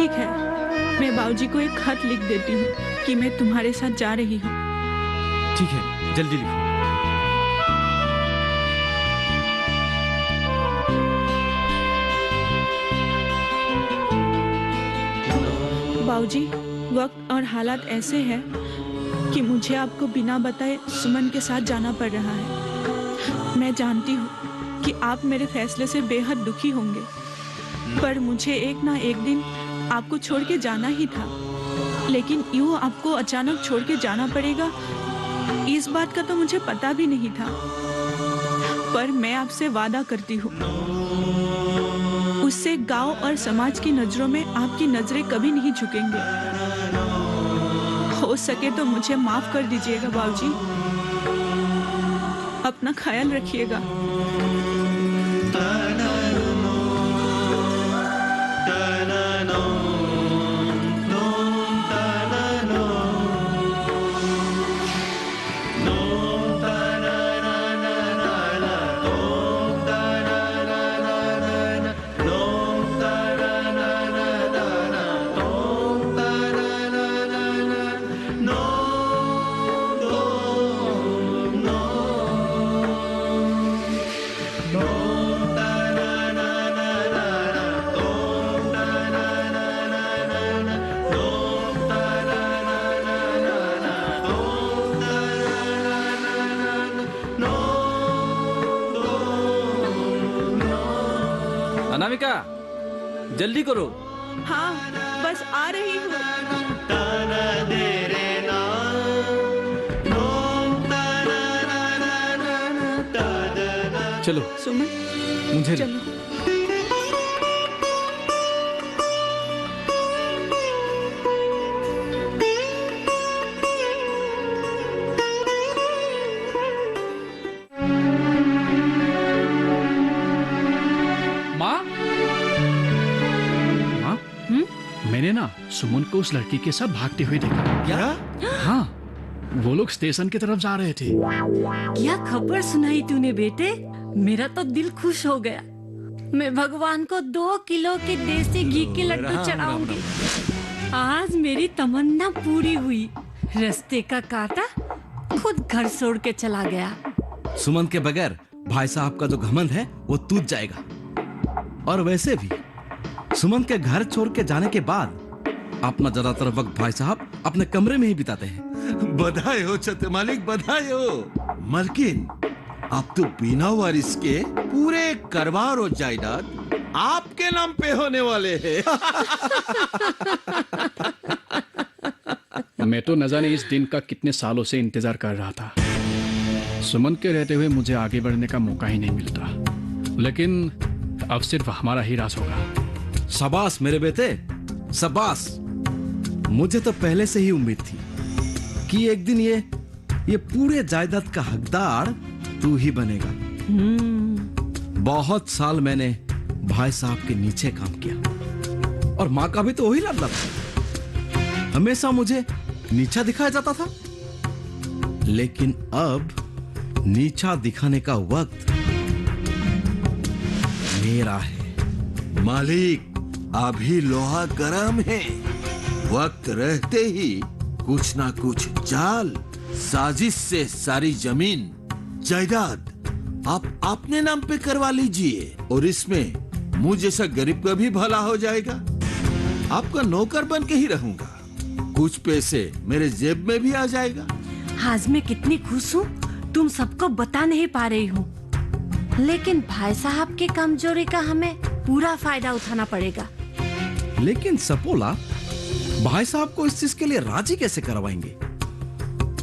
ठीक है, मैं बाबूजी को एक खत लिख देती हूँ कि मैं तुम्हारे साथ जा रही हूँ। ठीक है, जल्दी लिखो। बाबूजी, वक्त और हालात ऐसे हैं कि मुझे आपको बिना बताए सुमन के साथ जाना पड़ रहा है। मैं जानती हूँ कि आप मेरे फैसले से बेहद दुखी होंगे, पर मुझे एक ना एक दिन आपको छोड़ के जाना ही था। लेकिन यूँ आपको अचानक छोड़ के जाना पड़ेगा, इस बात का तो मुझे पता भी नहीं था। पर मैं आपसे वादा करती हूँ, उससे गांव और समाज की नजरों में आपकी नजरें कभी नहीं झुकेंगे। हो सके तो मुझे माफ कर दीजिएगा बाबूजी। अपना ख्याल रखिएगा। अनामिका, जल्दी करो। हाँ, बस आ रही हूँ। चलो सुमन, मुझे चलो। मैंने ना सुमन को उस लड़की के साथ भागते हुए देखा। क्या? हाँ, वो लोग स्टेशन की तरफ जा रहे थे। क्या खबर सुनाई तूने बेटे? मेरा तो दिल खुश हो गया। मैं भगवान को 2 किलो के देसी घी के लड्डू चढ़ाऊंगी। आज मेरी तमन्ना पूरी हुई। रास्ते का कांटा खुद घर छोड़ के चला गया। सुमन के बगैर भाई साहब का जो घमंड है वो टूट जाएगा। और वैसे भी सुमन के घर छोड़ के जाने के बाद अपना ज्यादातर वक्त भाई साहब अपने कमरे में ही बिताते हैं। बधाई हो छत्र मालिक, बधाई हो। मलकिन, अब तो बिना वारिस के पूरे करवार और जायदाद आपके नाम पे होने वाले हैं। मैं तो न जाने इस दिन का कितने सालों से इंतजार कर रहा था। सुमन के रहते हुए मुझे आगे बढ़ने का मौका ही नहीं मिलता, लेकिन अब सिर्फ हमारा ही राज होगा। शाबाश मेरे बेटे, शाबाश। मुझे तो पहले से ही उम्मीद थी कि एक दिन ये पूरे जायदाद का हकदार तू ही बनेगा। बहुत साल मैंने भाई साहब के नीचे काम किया और माँ का भी तो वही लाडला था। हमेशा मुझे नीचा दिखाया जाता था, लेकिन अब नीचा दिखाने का वक्त मेरा है। मालिक, अभी लोहा गरम है। वक्त रहते ही कुछ ना कुछ चाल साजिश से सारी जमीन जायदाद आप अपने नाम पे करवा लीजिए, और इसमें मुझ जैसा गरीब का भी भला हो जाएगा। आपका नौकर बन के ही रहूंगा। कुछ पैसे मेरे जेब में भी आ जाएगा। आज मैं कितनी खुश हूँ, तुम सबको बता नहीं पा रही हूँ। लेकिन भाई साहब की कमजोरी का हमें पूरा फायदा उठाना पड़ेगा। लेकिन सपोला, भाई साहब को इस चीज के लिए राजी कैसे करवाएंगे?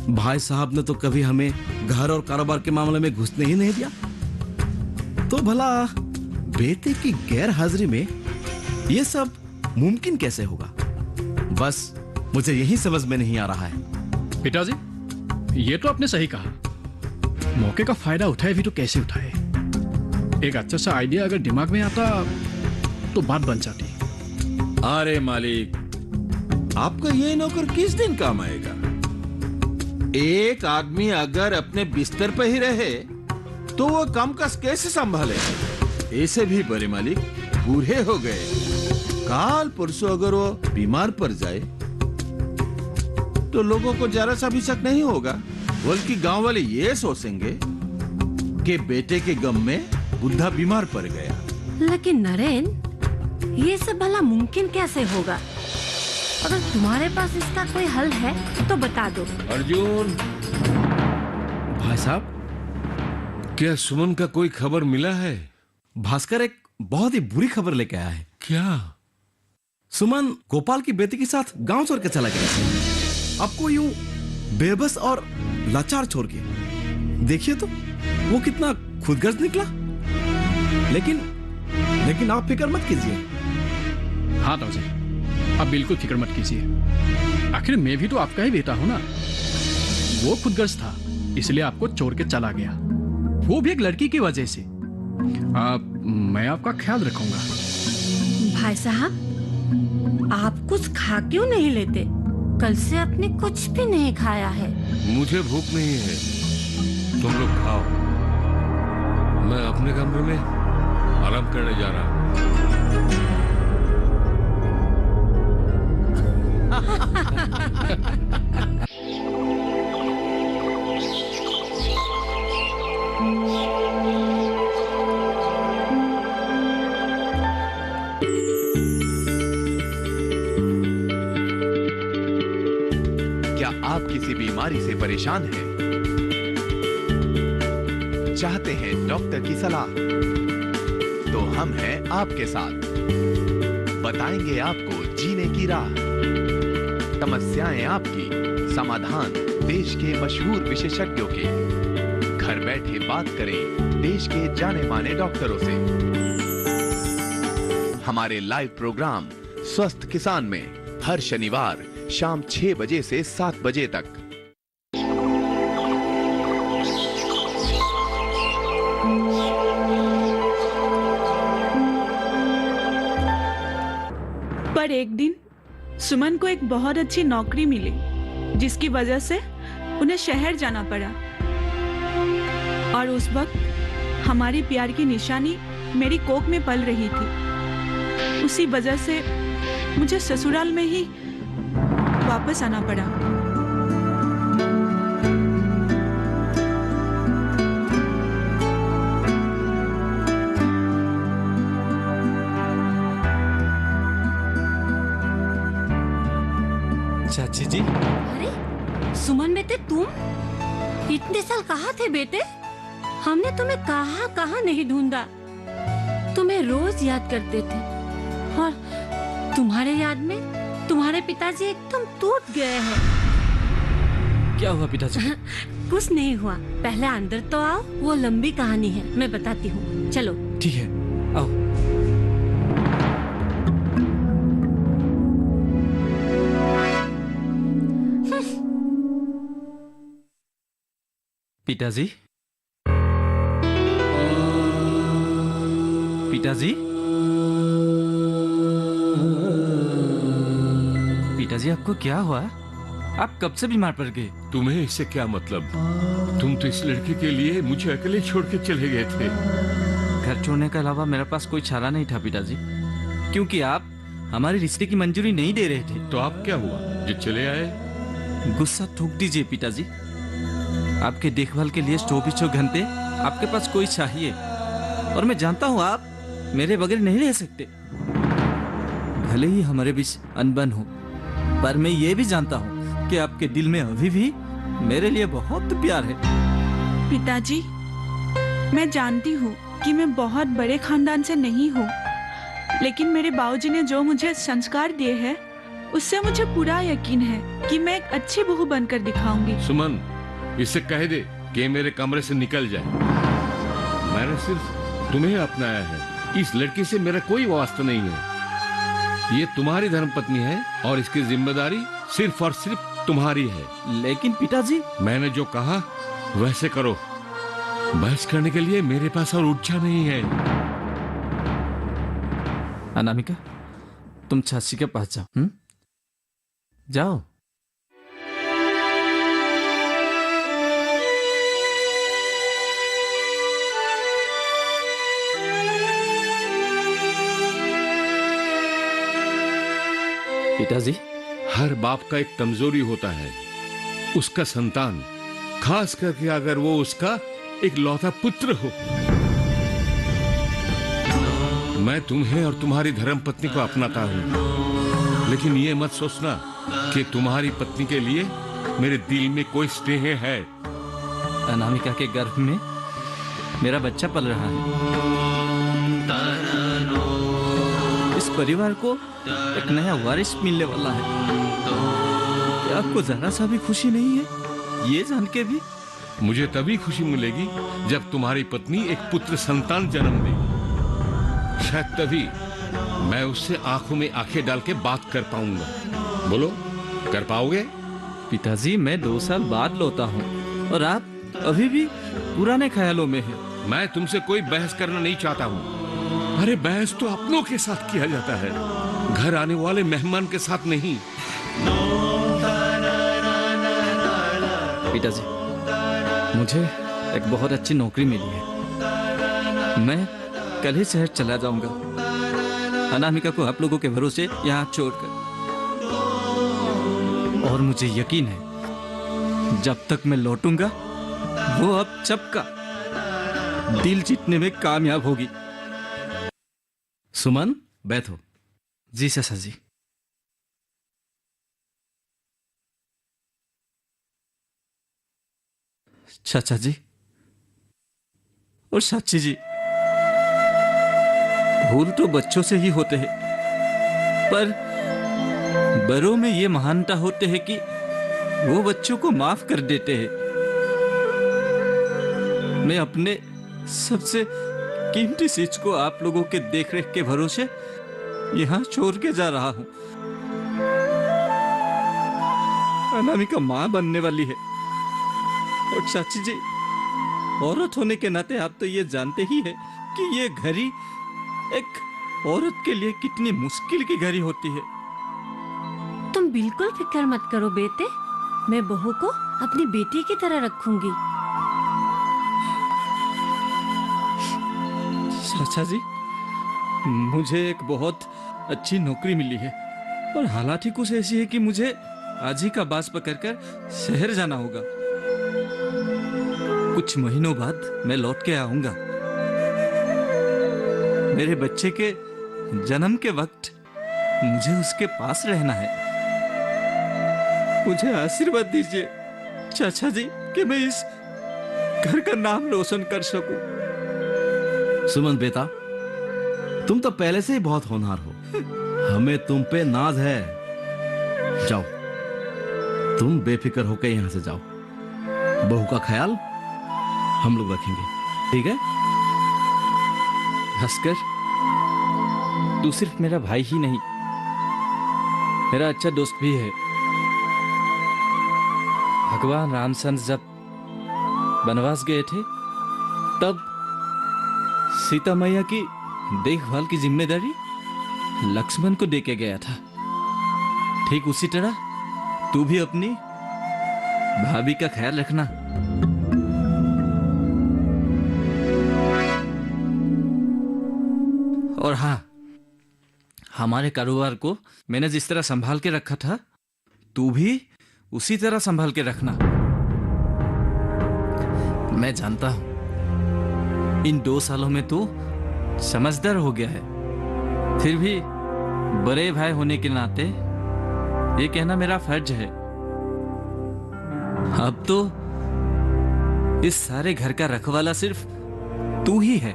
भाई साहब ने तो कभी हमें घर और कारोबार के मामले में घुसने ही नहीं दिया। तो भला बेटे की गैर हाजिरी में ये सब मुमकिन कैसे होगा? बस मुझे यही समझ में नहीं आ रहा है। पिताजी, ये तो आपने सही कहा। मौके का फायदा उठाए भी तो कैसे उठाए? एक अच्छा सा आइडिया अगर दिमाग में आता तो बात बन जाती। अरे मालिक, आपका ये नौकर किस दिन काम आएगा? एक आदमी अगर अपने बिस्तर पे ही रहे तो वो काम काज कैसे संभाले? ऐसे भी बड़े मालिक बूढ़े हो गए, काल परसों अगर वो बीमार पड़ जाए तो लोगों को जरा सा भी शक नहीं होगा, बल्कि गांव वाले ये सोचेंगे कि बेटे के गम में बुढ़ा बीमार पड़ गया। लेकिन नरेन, ये सब भला मुमकिन कैसे होगा? अगर तुम्हारे पास इसका कोई हल है तो बता दो। अर्जुन, भाई साहब, क्या सुमन का कोई खबर मिला है? भास्कर एक बहुत ही बुरी खबर लेके आया है। क्या? सुमन गोपाल की बेटी के साथ गांव छोड़ के चला गया। आपको यूं बेबस और लाचार छोड़ के, देखिए तो वो कितना खुदगर्ज निकला। लेकिन आप फिक्र मत कीजिए। हाँ ताऊ जी, आप बिल्कुल फिक्र मत कीजिए। आखिर मैं भी तो आपका ही बेटा हूं ना। वो खुदगर्ज था, इसलिए आपको छोड़ के चला गया, वो भी एक लड़की की वजह से। मैं आपका ख्याल रखूंगा। भाई साहब, आप कुछ खा क्यों नहीं लेते? कल से आपने कुछ भी नहीं खाया है। मुझे भूख नहीं है, तुम लोग खाओ। मैं अपने कमरे में आराम करने जा रहा हूँ। क्या आप किसी बीमारी से परेशान हैं? चाहते हैं डॉक्टर की सलाह? तो हम हैं आपके साथ। बताएंगे आपको जीने की राह। समस्याएं आपकी, समाधान देश के मशहूर विशेषज्ञों के। घर बैठे बात करें देश के जाने माने डॉक्टरों से। हमारे लाइव प्रोग्राम स्वस्थ किसान में हर शनिवार शाम 6 बजे से 7 बजे तक। पर एक दिन सुमन को एक बहुत अच्छी नौकरी मिली, जिसकी वजह से उन्हें शहर जाना पड़ा। और उस वक्त हमारी प्यार की निशानी मेरी कोख में पल रही थी। उसी वजह से मुझे ससुराल में ही वापस आना पड़ा। चाची जी, अरे सुमन बेटे, तुम इतने साल कहाँ थे बेटे? हमने तुम्हें कहाँ नहीं ढूंढा। तुम्हें रोज याद करते थे, और तुम्हारे याद में तुम्हारे पिताजी एकदम टूट गए हैं। क्या हुआ पिताजी? कुछ नहीं हुआ, पहले अंदर तो आओ, वो लंबी कहानी है, मैं बताती हूँ। चलो। ठीक है, आओ। पिताजी, पिताजी, पिताजी, आपको क्या हुआ? आप कब से बीमार पड़ गए? तुम्हें इससे क्या मतलब? तुम तो इस लड़के के लिए मुझे अकेले छोड़ के चले गए थे। घर छोड़ने के अलावा मेरे पास कोई चारा नहीं था पिताजी, क्योंकि आप हमारे रिश्ते की मंजूरी नहीं दे रहे थे। तो आप क्या हुआ जो चले आए? गुस्सा थूक दीजिए पिताजी। आपके देखभाल के लिए 24 घंटे आपके पास कोई चाहिए, और मैं जानता हूँ आप मेरे बगैर नहीं रह सकते। भले ही हमारे बीच अनबन हो, पर मैं ये भी जानता हूँ कि आपके दिल में अभी भी मेरे लिए बहुत प्यार है। पिताजी, मैं जानती हूँ कि मैं बहुत बड़े खानदान से नहीं हूँ, लेकिन मेरे बाबूजी ने जो मुझे संस्कार दिए हैं, उससे मुझे पूरा यकीन है कि मैं एक अच्छी बहू बनकर दिखाऊंगी। सुमन, इसे कह दे कि मेरे कमरे से निकल जाए। मैंने सिर्फ तुम्हें अपनाया है, इस लड़की से मेरा कोई वास्ता नहीं है। ये तुम्हारी धर्मपत्नी है और इसकी जिम्मेदारी सिर्फ और सिर्फ तुम्हारी है। लेकिन पिताजी, मैंने जो कहा वैसे करो। बहस करने के लिए मेरे पास और ऊर्जा नहीं है। अनामिका, तुम चाची के पास जाओ। जाओ। पिताजी, हर बाप का एक कमजोरी होता है, उसका संतान, खास करके अगर वो उसका एक लौता पुत्र हो। मैं तुम्हें और तुम्हारी धर्मपत्नी को अपनाता हूं, लेकिन ये मत सोचना कि तुम्हारी पत्नी के लिए मेरे दिल में कोई स्नेह है। अनामिका के गर्भ में मेरा बच्चा पल रहा है। इस परिवार को एक नया वारिस मिलने वाला है। क्या आपको जरा सा भी खुशी नहीं है ये जान के भी? मुझे तभी खुशी मिलेगी जब तुम्हारी पत्नी एक पुत्र संतान जन्म दे। शायद तभी मैं उससे आंखों में आंखें डाल के बात कर पाऊंगा। बोलो, कर पाओगे? पिताजी, मैं 2 साल बाद लौटा हूँ और आप अभी भी पुराने ख्यालों में हैं। मैं तुमसे कोई बहस करना नहीं चाहता हूँ। अरे बहस तो अपनों के साथ किया जाता है, घर आने वाले मेहमान के साथ नहीं। पिताजी, मुझे एक बहुत अच्छी नौकरी मिली है। मैं कल ही शहर चला जाऊंगा, अनामिका को आप लोगों के भरोसे यहाँ छोड़कर। और मुझे यकीन है जब तक मैं लौटूंगा वो अब सबका दिल जीतने में कामयाब होगी। सुमन, बैठो। जी चाचा जी। चाचा जी और चाची जी, भूल तो बच्चों से ही होते हैं, पर बड़ों में ये महानता होते हैं कि वो बच्चों को माफ कर देते हैं। मैं अपने सबसे कीमती चीज को आप लोगों के देखरेख के भरोसे यहाँ छोड़ के जा रहा हूँ। अनामिका माँ बनने वाली है और चाची जी, औरत होने के नाते आप तो ये जानते ही है कि ये घड़ी एक औरत के लिए कितनी मुश्किल की घड़ी होती है। तुम बिल्कुल फिक्र मत करो बेटे, मैं बहू को अपनी बेटी की तरह रखूंगी। चाचा जी, मुझे एक बहुत अच्छी नौकरी मिली है और हालात ही कुछ ऐसी है कि मुझे आज ही का बास पकड़कर शहर जाना होगा। कुछ महीनों बाद मैं लौट के आऊंगा। मेरे बच्चे के जन्म के वक्त मुझे उसके पास रहना है। मुझे आशीर्वाद दीजिए चाचा जी कि मैं इस घर का नाम रोशन कर सकूं। सुमन बेटा, तुम तो पहले से ही बहुत होनहार हो, हमें तुम पे नाज है। जाओ, तुम बेफिक्र होकर यहां से जाओ। बहू का ख्याल हम लोग रखेंगे, ठीक है? भास्कर, तू सिर्फ मेरा भाई ही नहीं, मेरा अच्छा दोस्त भी है। भगवान रामचंद्र जब वनवास गए थे तब सीता मैया की देखभाल की जिम्मेदारी लक्ष्मण को देके गया था। ठीक उसी तरह तू भी अपनी भाभी का ख्याल रखना। और हाँ, हमारे कारोबार को मैंने जिस तरह संभाल के रखा था, तू भी उसी तरह संभाल के रखना। मैं जानता हूं इन 2 सालों में तू समझदार हो गया है, फिर भी बड़े भाई होने के नाते ये कहना मेरा फर्ज है। अब तो इस सारे घर का रखवाला सिर्फ तू ही है।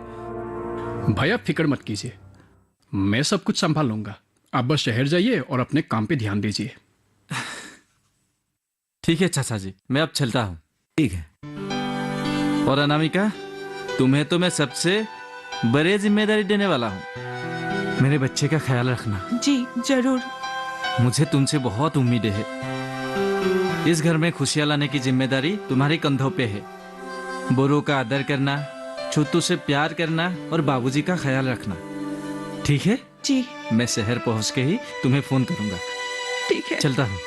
भाई आप फिक्र मत कीजिए, मैं सब कुछ संभाल लूंगा। आप बस शहर जाइए और अपने काम पे ध्यान दीजिए। ठीक है चाचा जी, मैं अब चलता हूँ। ठीक है। और अनामिका, तुम्हें तो मैं सबसे बड़े जिम्मेदारी देने वाला हूँ। मेरे बच्चे का ख्याल रखना। जी जरूर। मुझे तुमसे बहुत उम्मीदें हैं। इस घर में खुशियां लाने की जिम्मेदारी तुम्हारे कंधों पे है। बड़ों का आदर करना, छोटों से प्यार करना और बाबूजी का ख्याल रखना, ठीक है? जी। मैं शहर पहुंच के ही तुम्हें फोन करूंगा। ठीक है। चलता हूँ।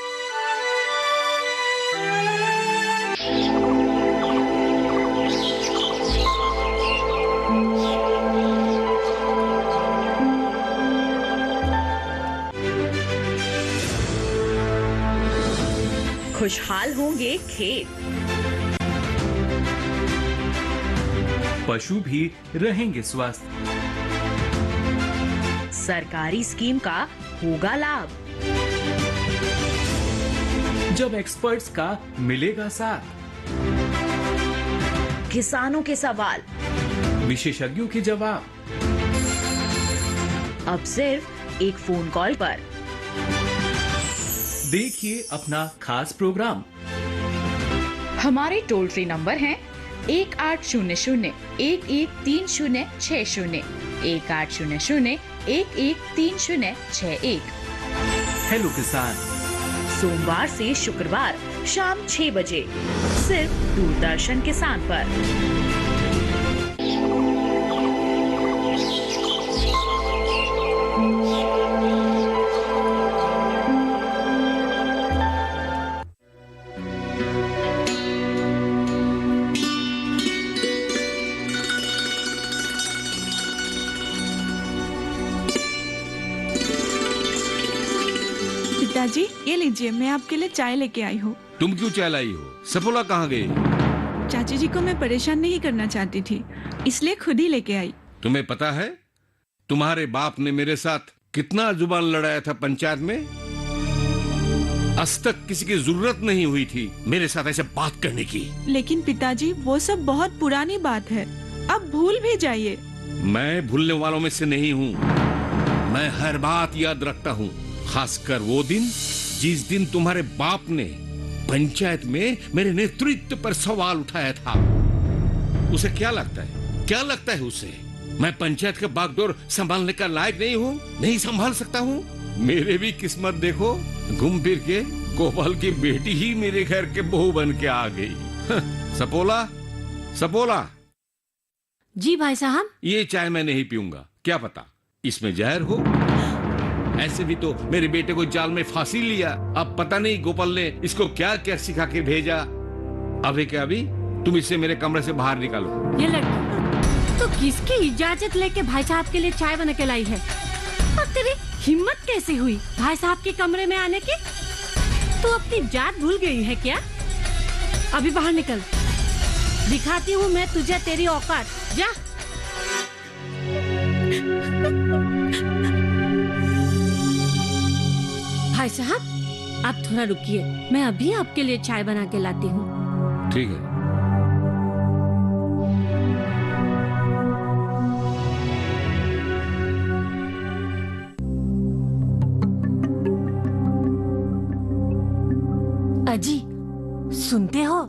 खुशहाल होंगे खेत। पशु भी रहेंगे स्वस्थ। सरकारी स्कीम का होगा लाभ। जब एक्सपर्ट्स का मिलेगा साथ। किसानों के सवाल, विशेषज्ञों के जवाब। अब सिर्फ एक फोन कॉल पर। देखिए अपना खास प्रोग्राम। हमारे टोल फ्री नंबर हैं 1800-113060, 1800-113061। हेलो किसान, सोमवार से शुक्रवार शाम 6 बजे सिर्फ दूरदर्शन किसान पर। पिताजी, ये लीजिए, मैं आपके लिए चाय लेके आई हूँ। तुम क्यों चाय लाई हो? सफोला कहाँ गई? चाची जी को मैं परेशान नहीं करना चाहती थी, इसलिए खुद ही लेके आई। तुम्हें पता है तुम्हारे बाप ने मेरे साथ कितना जुबान लड़ाया था पंचायत में? आज तक किसी की जरूरत नहीं हुई थी मेरे साथ ऐसे बात करने की। लेकिन पिताजी, वो सब बहुत पुरानी बात है, अब भूल भी जाइए। मैं भूलने वालों में से नहीं हूँ। मैं हर बात याद रखता हूँ, खासकर वो दिन जिस दिन तुम्हारे बाप ने पंचायत में मेरे नेतृत्व पर सवाल उठाया था। उसे क्या लगता है उसे मैं पंचायत का बागडोर संभालने का लायक नहीं हूँ, नहीं संभाल सकता हूँ? मेरे भी किस्मत देखो, घूम फिर के गोपाल की बेटी ही मेरे घर के बहू बन के आ गई। सपोला। जी भाई साहब। ये चाय मैं नहीं पीऊंगा, क्या पता इसमें जहर हो। ऐसे भी तो मेरे बेटे को जाल में फांसी लिया, अब पता नहीं गोपाल ने इसको क्या क्या सिखा के भेजा। अभी तुम इसे मेरे कमरे से बाहर निकालो। ये लड़की तो किसकी इजाजत लेके भाई साहब के लिए चाय बना के लाई है? और तेरी हिम्मत कैसे हुई भाई साहब के कमरे में आने की? तू अपनी जात भूल गई है क्या? अभी बाहर निकल, दिखाती हूँ मैं तुझे तेरी औकात। जा। भाई साहब, आप थोड़ा रुकिए, मैं अभी आपके लिए चाय बना के लाती हूँ। ठीक है। अजी, सुनते हो?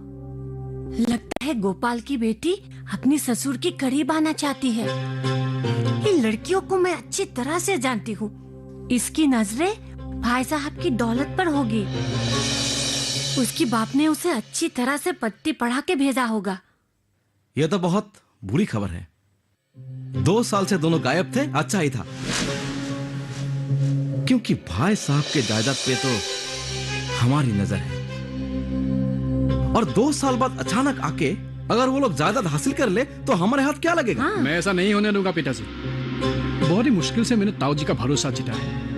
लगता है गोपाल की बेटी अपनी ससुर की करीब आना चाहती है। इन लड़कियों को मैं अच्छी तरह से जानती हूँ। इसकी नजरें भाई साहब की दौलत पर होगी। उसकी बाप ने उसे अच्छी तरह से पट्टी पढ़ा के भेजा होगा। यह तो बहुत बुरी खबर है। 2 साल से दोनों गायब थे, अच्छा ही था, क्योंकि भाई साहब के जायदाद पे तो हमारी नजर है। और 2 साल बाद अचानक आके अगर वो लोग जायदाद हासिल कर ले तो हमारे हाथ क्या लगेगा? हाँ। मैं ऐसा नहीं होने दूंगा पिताजी। बहुत ही मुश्किल से मैंने ताऊ जी का भरोसा जीता है,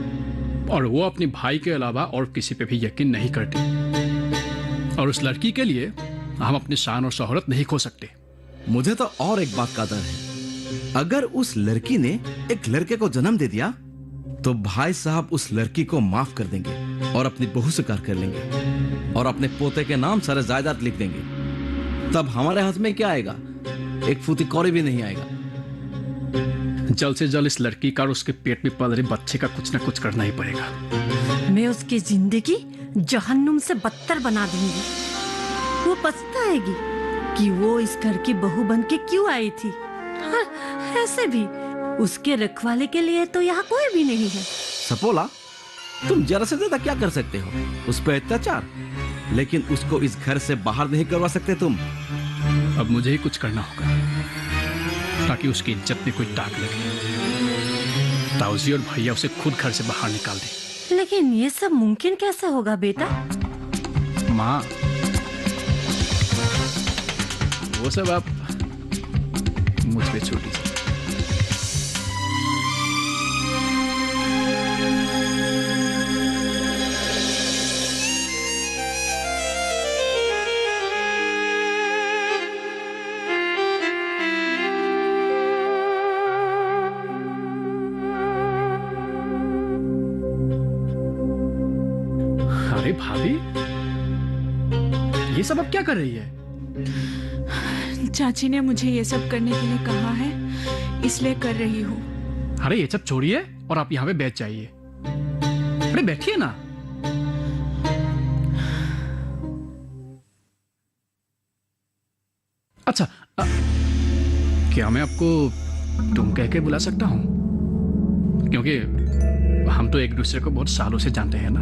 और वो अपने भाई के अलावा और किसी पे भी यकीन नहीं करते। और उस लड़की के लिए हम अपनी शान और शोहरत नहीं खो सकते। मुझे तो और एक बात का डर है, अगर उस लड़की ने एक लड़के को जन्म दे दिया तो भाई साहब उस लड़की को माफ कर देंगे और अपनी बहू स्वीकार कर लेंगे और अपने पोते के नाम सारे जायदाद लिख देंगे। तब हमारे हाथ में क्या आएगा? एक फूटी कौड़ी भी नहीं आएगा। जल्द से जल्द इस लड़की का और उसके पेट में पल रहे बच्चे का कुछ ना कुछ करना ही पड़ेगा। मैं उसकी जिंदगी जहन्नुम से बदतर बना दूंगी। वो पछताएगी कि वो इस घर की बहू बन के क्यों आई थी। हाँ, ऐसे भी उसके रखवाले के लिए तो यहाँ कोई भी नहीं है। सपोला, तुम जरा से ज्यादा क्या कर सकते हो? उस पर अत्याचार, लेकिन उसको इस घर से बाहर नहीं करवा सकते तुम। अब मुझे ही कुछ करना होगा ताकि उसकी इज्जत में कोई दाग लगे। ताऊजी और भैया उसे खुद घर से बाहर निकाल दे। लेकिन ये सब मुमकिन कैसे होगा बेटा? माँ, वो सब आप मुझ पे छोड़ दीजिए। अरे भाभी, ये सब अब क्या कर रही है? चाची ने मुझे ये सब करने के लिए कहा है, इसलिए कर रही हूँ। अरे ये सब छोड़िए और आप यहाँ पे बैठ जाइए। अरे बैठिए ना। अच्छा, क्या मैं आपको तुम कह के बुला सकता हूँ? क्योंकि हम तो एक दूसरे को बहुत सालों से जानते हैं ना।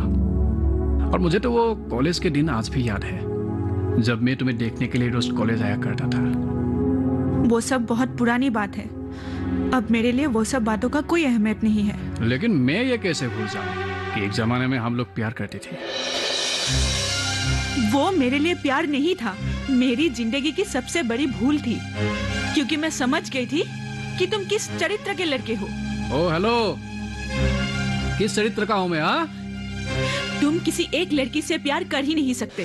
और मुझे तो वो कॉलेज के दिन आज भी याद है, जब मैं तुम्हें देखने के लिए रोज कॉलेज आया करता था। वो सब बहुत पुरानी बात है। अब मेरे लिए वो सब बातों का कोई अहमियत नहीं है। लेकिन मैं ये कैसे भूल जाऊं कि एक जमाने में हम लोग प्यार करते थे। वो मेरे लिए प्यार नहीं था, मेरी जिंदगी की सबसे बड़ी भूल थी, क्योंकि मैं समझ गई थी कि तुम किस चरित्र के लड़के हो। ओ हेलो, किस चरित्र का हूं मैं? तुम किसी एक लड़की से प्यार कर ही नहीं सकते।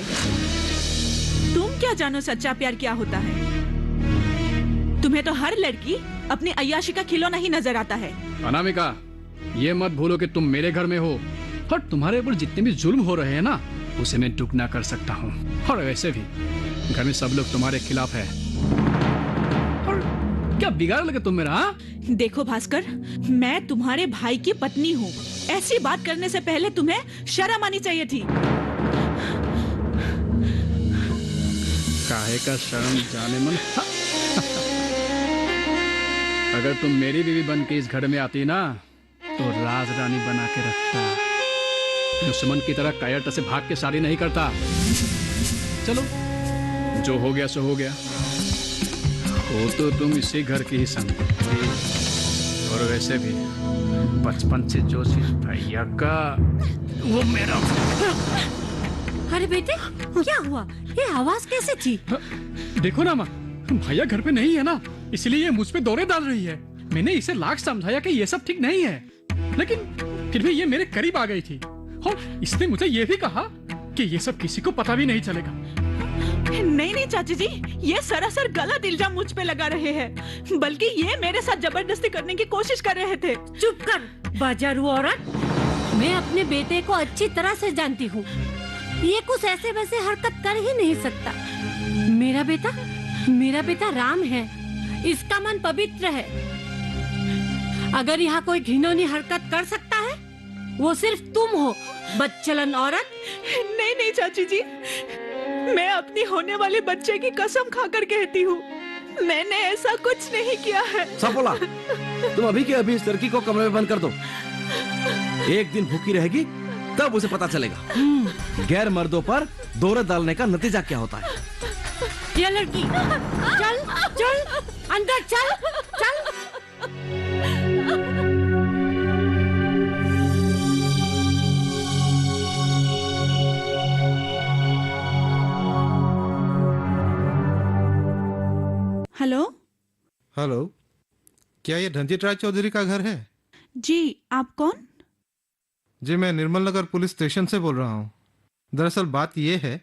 तुम क्या जानो सच्चा प्यार क्या होता है? तुम्हें तो हर लड़की अपनी अय्याशी का खिलौना ही नजर आता है। अनामिका, ये मत भूलो कि तुम मेरे घर में हो और तुम्हारे ऊपर जितने भी जुल्म हो रहे हैं ना, उसे मैं दुगना कर सकता हूँ। और वैसे भी घर में सब लोग तुम्हारे खिलाफ है। और क्या बिगाड़ लगे तुम मेरा? देखो भास्कर, मैं तुम्हारे भाई की पत्नी हूँ। ऐसी बात करने से पहले तुम्हें शर्म आनी चाहिए थी। काहे का शर्म जाने मन। अगर तुम मेरी बीवी बन के इस घर में आती ना, तो राज रानी बना के रखता। दुश्मन की तरह कायरता से भाग के शादी नहीं करता। चलो, जो हो गया सो हो गया। हो तो तुम इसी घर की ही संपत्ति। और वैसे भी बचपन से जो चीज भैया का, वो मेरा। अरे बेटे, क्या हुआ? ये आवाज कैसे थी? देखो ना माँ, भैया घर पे नहीं है ना, इसलिए ये मुझ पे दौरे डाल रही है। मैंने इसे लाख समझाया कि ये सब ठीक नहीं है, लेकिन फिर भी ये मेरे करीब आ गई थी। और इसने मुझे ये भी कहा कि ये सब किसी को पता भी नहीं चलेगा। नहीं नहीं चाची जी, ये सरासर गलत इल्जाम मुझ पे लगा रहे हैं, बल्कि ये मेरे साथ जबरदस्ती करने की कोशिश कर रहे थे। चुप कर बाजारू औरत। मैं अपने बेटे को अच्छी तरह से जानती हूँ। ये कुछ ऐसे वैसे हरकत कर ही नहीं सकता। मेरा बेटा राम है, इसका मन पवित्र है। अगर यहाँ कोई घिनौनी हरकत कर सकता है, वो सिर्फ तुम हो, बदचलन औरत। नहीं नहीं चाची जी, मैं अपनी होने वाले बच्चे की कसम खाकर कहती हूँ, मैंने ऐसा कुछ नहीं किया है। सपोला, तुम अभी के अभी इस लड़की को कमरे में बंद कर दो। एक दिन भूखी रहेगी तब उसे पता चलेगा गैर मर्दों पर दौरे डालने का नतीजा क्या होता है। ये लड़की, चल चल अंदर चल चल। हेलो हेलो, क्या ये रंजीत राय चौधरी का घर है? जी, आप कौन? जी, मैं निर्मल नगर पुलिस स्टेशन से बोल रहा हूँ। दरअसल बात यह है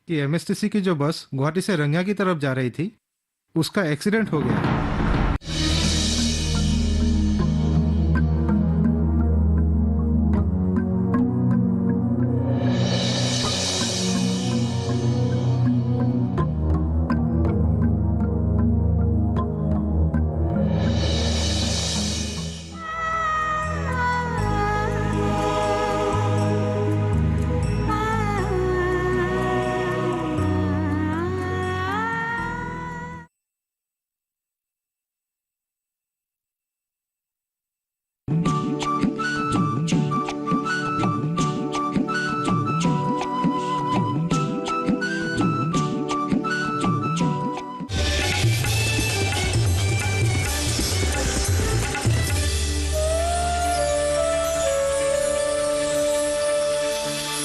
कि एमएसटीसी की जो बस गुवाहाटी से रंगिया की तरफ जा रही थी, उसका एक्सीडेंट हो गया।